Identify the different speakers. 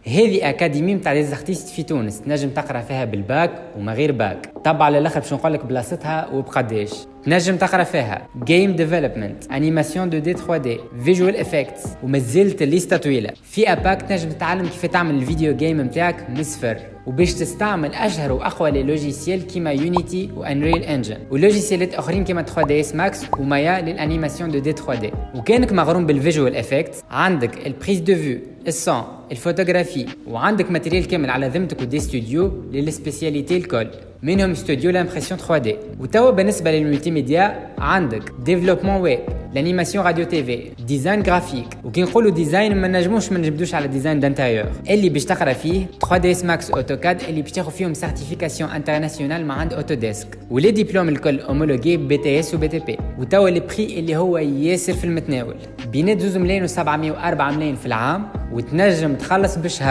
Speaker 1: هذه اكاديمي نتاع لي زارتيست في تونس، تنجم تقرا فيها بالباك وما غير باك. طبعا على الاخر باش نقول لك بلاصتها وبقداش. تنجم تقرا فيها جيم ديفلوبمنت، انيماسيون 2 دي 3 دي، فيجوال افكتس، ومازلت الليسته طويله. في اباك تنجم تتعلم كيف تعمل الفيديو جيم نتاعك من الصفر، وباش تستعمل اشهر واقوى لي لوجيسيال كيما يونيتي وانريل انجن، ولوجيسيالات اخرين كيما 3 دي اس ماكس ومايا للانيماسيون 2 دي 3 دي. وكانك مغروم بالفيجوال افكتس، عندك البريز دو فيو، الصون، الفوتوغرافي، وعندك ماتيريال كامل على ذمتك ودي ستوديو للسبيسياليتي الكل، منهم ستوديو لامبرسيون 3 دي. وتوا بالنسبه للملتي ميديا عندك ديفلوبمون ويب، لانيماسيون راديو تي في، ديزاين جرافيك. وكي نقولوا ديزاين ما نجبدوش على ديزاين دانتيريور. اللي باش تقرا فيه 3 دي اس ماكس اوتوكاد اللي باش تاخذ فيهم سيرتيفيكاسيون انترناسيونال مع عند اوتوديسك، ولي ديبلوم الكل اومولوجي بي تي اس وبي تي بي. وتوا البري اللي هو ياسر في المتناول، بين 2 ملايين و704 ملايين في العام، وتنجم تخلص بشهر.